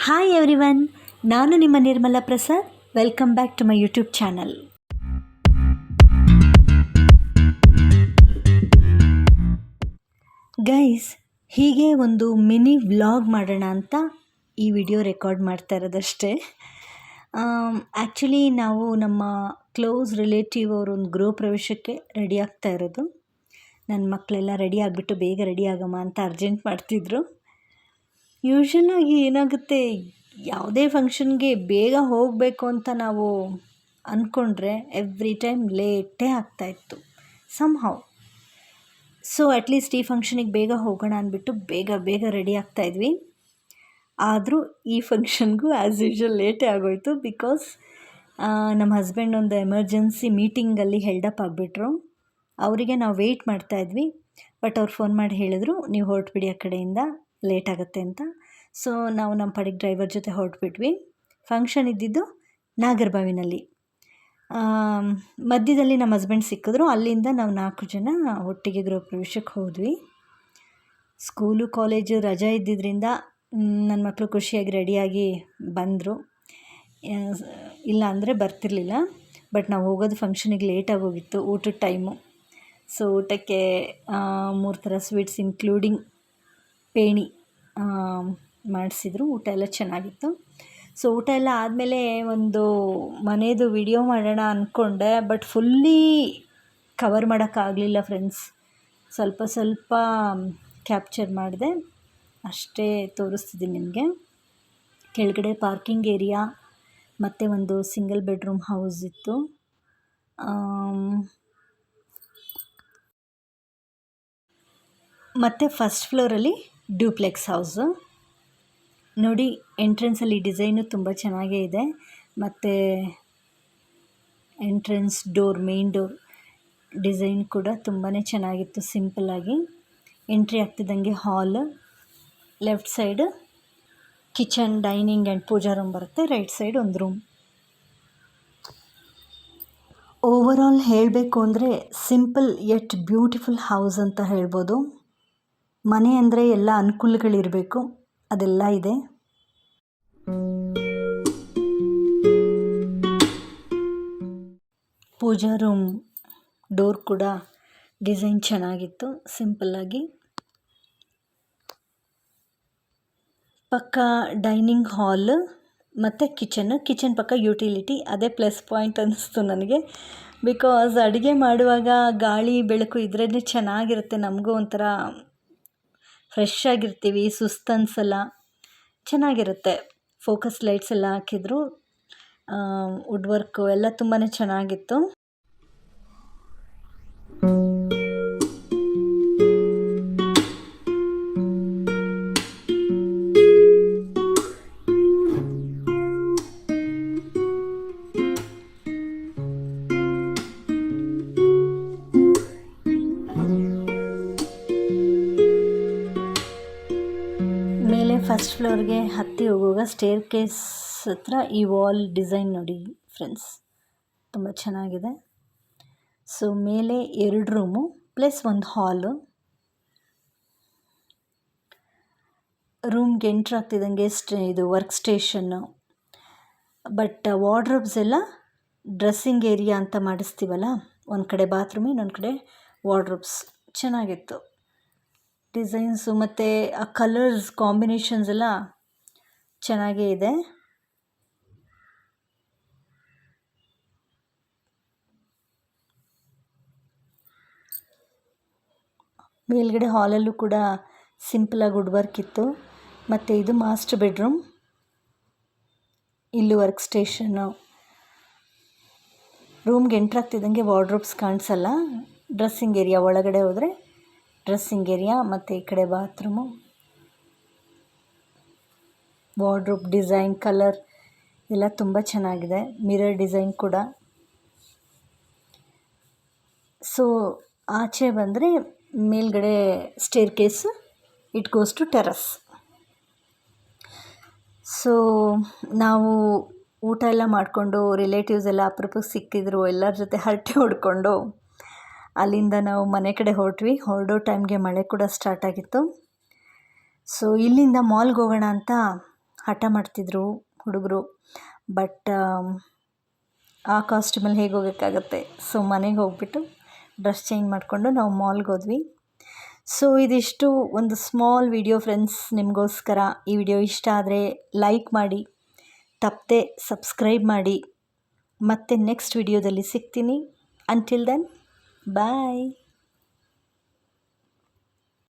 Hi everyone, ನಾನು ನಿಮ್ಮ Nirmala Prasad. Welcome back to my YouTube channel. Guys, ಹೀಗೆ ಒಂದು ಮಿನಿ ವ್ಲಾಗ್ ಮಾಡೋಣ ಅಂತ ಈ ವಿಡಿಯೋ ರೆಕಾರ್ಡ್ ಮಾಡ್ತಾ ಇರೋದಷ್ಟೇ. ಆ್ಯಕ್ಚುಲಿ ನಾವು ನಮ್ಮ ಕ್ಲೋಸ್ ರಿಲೇಟಿವ್ ಅವರೊಂದು ಗೃಹ ಪ್ರವೇಶಕ್ಕೆ ರೆಡಿ ಆಗ್ತಾ ಇರೋದು. ನನ್ನ ಮಕ್ಕಳೆಲ್ಲ ರೆಡಿ ಆಗಿಬಿಟ್ಟು ಬೇಗ ರೆಡಿ ಆಗಮ್ಮ ಅಂತ ಅರ್ಜೆಂಟ್ ಮಾಡ್ತಿದ್ರು. ಯೂಶ್ವಲಾಗಿ ಏನಾಗುತ್ತೆ, ಯಾವುದೇ ಫಂಕ್ಷನ್ಗೆ ಬೇಗ ಹೋಗಬೇಕು ಅಂತ ನಾವು ಅಂದ್ಕೊಂಡ್ರೆ ಎವ್ರಿ ಟೈಮ್ ಲೇಟೇ ಆಗ್ತಾಯಿತ್ತು ಸಮ್ಹೌ. ಸೊ ಅಟ್ಲೀಸ್ಟ್ ಈ ಫಂಕ್ಷನಿಗೆ ಬೇಗ ಹೋಗೋಣ ಅಂದ್ಬಿಟ್ಟು ಬೇಗ ರೆಡಿ ಆಗ್ತಾಯಿದ್ವಿ. ಆದರೂ ಈ ಫಂಕ್ಷನ್ಗೂ ಆ್ಯಸ್ ಯೂಶ್ವಲ್ ಲೇಟೇ ಆಗೋಯಿತು. ಬಿಕಾಸ್ ನಮ್ಮ ಹಸ್ಬೆಂಡ್ ಒಂದು ಎಮರ್ಜೆನ್ಸಿ ಮೀಟಿಂಗಲ್ಲಿ ಹೆಲ್ಡಪ್ ಆಗಿಬಿಟ್ರು. ಅವರಿಗೆ ನಾವು ವೆಯ್ಟ್ ಮಾಡ್ತಾಯಿದ್ವಿ. ಬಟ್ ಅವ್ರು ಫೋನ್ ಮಾಡಿ ಹೇಳಿದ್ರು, ನೀವು ಹೊರಟ್ಬಿಡಿ ಆ ಕಡೆಯಿಂದ, ಲೇಟ್ ಆಗುತ್ತೆ ಅಂತ. ಸೊ ನಾವು ನಮ್ಮ ಪಾಡಿಗೆ ಡ್ರೈವರ್ ಜೊತೆ ಹೊರಟ್ಬಿಟ್ವಿ. ಫಂಕ್ಷನ್ ಇದ್ದಿದ್ದು ನಾಗರಬಾವಿನಲ್ಲಿ. ಮಧ್ಯದಲ್ಲಿ ನಮ್ಮ ಹಸ್ಬೆಂಡ್ ಸಿಕ್ಕಿದ್ರು. ಅಲ್ಲಿಂದ ನಾವು 4 ಜನ ಒಟ್ಟಿಗೆ ಗೃಹ ಪ್ರವೇಶಕ್ಕೆ ಹೋದ್ವಿ. ಸ್ಕೂಲು ಕಾಲೇಜು ರಜೆ ಇದ್ದಿದ್ದರಿಂದ ನನ್ನ ಮಕ್ಕಳು ಖುಷಿಯಾಗಿ ರೆಡಿಯಾಗಿ ಬಂದರು. ಇಲ್ಲ ಅಂದರೆ ಬರ್ತಿರ್ಲಿಲ್ಲ. ಬಟ್ ನಾವು ಹೋಗೋದು ಫಂಕ್ಷನಿಗೆ ಲೇಟಾಗಿ ಹೋಗಿತ್ತು, ಊಟದ ಟೈಮು. ಸೊ ಊಟಕ್ಕೆ 3 ಥರ ಸ್ವೀಟ್ಸ್ ಇನ್ಕ್ಲೂಡಿಂಗ್ ಪೇಣಿ ಮಾಡಿಸಿದ್ರು. ಊಟ ಎಲ್ಲ ಚೆನ್ನಾಗಿತ್ತು. ಸೊ ಊಟ ಎಲ್ಲ ಆದಮೇಲೆ ಒಂದು ಮನೇದು ವಿಡಿಯೋ ಮಾಡೋಣ ಅಂದ್ಕೊಂಡೆ. ಬಟ್ ಫುಲ್ಲಿ ಕವರ್ ಮಾಡೋಕ್ಕಾಗಲಿಲ್ಲ ಫ್ರೆಂಡ್ಸ್. ಸ್ವಲ್ಪ ಕ್ಯಾಪ್ಚರ್ ಮಾಡಿದೆ, ಅಷ್ಟೇ ತೋರಿಸ್ತಿದ್ದೀನಿ ನಿಮಗೆ. ಕೆಳಗಡೆ ಪಾರ್ಕಿಂಗ್ ಏರಿಯಾ ಮತ್ತು ಒಂದು ಸಿಂಗಲ್ ಬೆಡ್ರೂಮ್ ಹೌಸ್ ಇತ್ತು. ಮತ್ತು ಫಸ್ಟ್ ಫ್ಲೋರಲ್ಲಿ ಡ್ಯೂಪ್ಲೆಕ್ಸ್ ಹೌಸು. ನೋಡಿ, ಎಂಟ್ರೆನ್ಸಲ್ಲಿ ಡಿಸೈನು ತುಂಬ ಚೆನ್ನಾಗೇ ಇದೆ. ಮತ್ತು entrance door, main door design ಕೂಡ ತುಂಬಾ ಚೆನ್ನಾಗಿತ್ತು. ಸಿಂಪಲ್ಲಾಗಿ ಎಂಟ್ರಿ ಆಗ್ತಿದ್ದಂಗೆ hall, left side kitchen, dining and pooja room ಬರುತ್ತೆ. ರೈಟ್ ಸೈಡ್ ಒಂದು ರೂಮ್. ಓವರಾಲ್ ಹೇಳಬೇಕು ಅಂದರೆ ಸಿಂಪಲ್ ಯಟ್ ಬ್ಯೂಟಿಫುಲ್ ಹೌಸ್ ಅಂತ ಹೇಳ್ಬೋದು. ಮನೆ ಅಂದರೆ ಎಲ್ಲ ಅನುಕೂಲಗಳಿರಬೇಕು, ಅದೆಲ್ಲ ಇದೆ. ಪೂಜಾ ರೂಮ್ ಡೋರ್ ಕೂಡ ಡಿಸೈನ್ ಚೆನ್ನಾಗಿತ್ತು, ಸಿಂಪಲ್ಲಾಗಿ. ಪಕ್ಕ ಡೈನಿಂಗ್ ಹಾಲ್ ಮತ್ತು ಕಿಚನ್ ಪಕ್ಕ ಯುಟಿಲಿಟಿ. ಅದೇ ಪ್ಲಸ್ ಪಾಯಿಂಟ್ ಅನ್ನಿಸ್ತು ನನಗೆ. ಬಿಕಾಸ್ ಅಡುಗೆ ಮಾಡುವಾಗ ಗಾಳಿ ಬೆಳಕು ಇದ್ರೇ ಚೆನ್ನಾಗಿರುತ್ತೆ. ನಮಗೂ ಒಂಥರ ಫ್ರೆಶ್ ಆಗಿರ್ತೀವಿ, ಸುಸ್ತು ಅನಿಸಲ್ಲ, ಚೆನ್ನಾಗಿರುತ್ತೆ. ಫೋಕಸ್ ಲೈಟ್ಸ್ ಎಲ್ಲ ಹಾಕಿದ್ರು. ವುಡ್ ವರ್ಕು ಎಲ್ಲ ತುಂಬಾ ಚೆನ್ನಾಗಿತ್ತು. ಮೇಲೆ ಫಸ್ಟ್ ಫ್ಲೋರ್ಗೆ ಹತ್ತಿ ಹೋಗುವಾಗ ಸ್ಟೇರ್ ಕೇಸ್ ಹತ್ರ ಈ ವಾಲ್ ಡಿಸೈನ್ ನೋಡಿ ಫ್ರೆಂಡ್ಸ್, ತುಂಬ ಚೆನ್ನಾಗಿದೆ. ಸೊ ಮೇಲೆ 2 ರೂಮು ಪ್ಲಸ್ ಒಂದು ಹಾಲು. ರೂಮ್ಗೆ ಎಂಟ್ರ್ ಆಗ್ತಿದ್ದಂಗೆ ಇದು ವರ್ಕ್ ಸ್ಟೇಷನ್ನು. ಬಟ್ ವಾರ್ಡ್ರೋಬ್ಸ್ ಎಲ್ಲ ಡ್ರೆಸ್ಸಿಂಗ್ ಏರಿಯಾ ಅಂತ ಮಾಡಿಸ್ತೀವಲ್ಲ, ಒಂದು ಕಡೆ ಬಾತ್ರೂಮ್, ಇನ್ನೊಂದು ಕಡೆ ವಾರ್ಡ್ರೋಬ್ಸ್. ಚೆನ್ನಾಗಿತ್ತು ಡಿಸೈನ್ಸು, ಮತ್ತು ಆ ಕಲರ್ಸ್ ಕಾಂಬಿನೇಷನ್ಸ್ ಎಲ್ಲ ಚೆನ್ನಾಗೇ ಇದೆ. ಮೇಲ್ಗಡೆ ಹಾಲಲ್ಲೂ ಕೂಡ ಸಿಂಪಲಾಗಿ ವುಡ್ ವರ್ಕ್ ಇತ್ತು. ಮತ್ತು ಇದು ಮಾಸ್ಟರ್ ಬೆಡ್ರೂಮ್. ಇಲ್ಲೂ ವರ್ಕ್ ಸ್ಟೇಷನ್ನು. ರೂಮ್ಗೆ ಎಂಟ್ರ್ ಆಗ್ತಿದ್ದಂಗೆ ವಾರ್ಡ್ರೋಬ್ಸ್ ಕಾಣಿಸಲ್ಲ. ಡ್ರೆಸ್ಸಿಂಗ್ ಏರಿಯಾ ಒಳಗಡೆ ಹೋದರೆ ಡ್ರೆಸ್ಸಿಂಗ್ ಏರಿಯಾ, ಮತ್ತು ಈ ಕಡೆ ಬಾತ್ರೂಮು. ವಾರ್ಡ್ರೋಬ್ ಡಿಸೈನ್, ಕಲರ್ ಎಲ್ಲ ತುಂಬ ಚೆನ್ನಾಗಿದೆ. ಮಿರರ್ ಡಿಸೈನ್ ಕೂಡ. ಸೊ ಆಚೆ ಬಂದರೆ ಮೇಲ್ಗಡೆ staircase, it goes to terrace. So ನಾವು ಊಟ ಎಲ್ಲ ಮಾಡಿಕೊಂಡು, ರಿಲೇಟಿವ್ಸ್ ಎಲ್ಲ ಅಪರೂಪಕ್ಕೆ ಸಿಕ್ಕಿದ್ರು, ಎಲ್ಲರ ಜೊತೆ ಹರಟೆ ಹೊಡ್ಕೊಂಡು ಅಲ್ಲಿಂದ ನಾವು ಮನೆ ಕಡೆ ಹೊರಡೋ ಟೈಮ್ಗೆ ಮಳೆ ಕೂಡ ಸ್ಟಾರ್ಟ್ ಆಗಿತ್ತು. ಸೊ ಇಲ್ಲಿಂದ ಮಾಲ್ಗೆ ಹೋಗೋಣ ಅಂತ ಹಠ ಮಾಡ್ತಿದ್ರು ಹುಡುಗರು. ಬಟ್ ಆ ಕಾಸ್ಟ್ಯೂಮಲ್ಲಿ ಹೇಗೆ ಹೋಗೋಕ್ಕಾಗತ್ತೆ. ಸೊ ಮನೆಗೆ ಹೋಗ್ಬಿಟ್ಟು ಡ್ರೆಸ್ ಚೇಂಜ್ ಮಾಡಿಕೊಂಡು ನಾವು ಮಾಲ್ಗೆ ಹೋದ್ವಿ. ಸೊ ಇದಿಷ್ಟು ಒಂದು ಸ್ಮಾಲ್ ವಿಡಿಯೋ ಫ್ರೆಂಡ್ಸ್ ನಿಮಗೋಸ್ಕರ. ಈ ವಿಡಿಯೋ ಇಷ್ಟ ಆದರೆ ಲೈಕ್ ಮಾಡಿ, ತಪ್ಪದೆ ಸಬ್ಸ್ಕ್ರೈಬ್ ಮಾಡಿ. ಮತ್ತೆ ನೆಕ್ಸ್ಟ್ ವಿಡಿಯೋದಲ್ಲಿ ಸಿಗ್ತೀನಿ. ಅಂಟಿಲ್ ದೆನ್ ಬಾಯ್.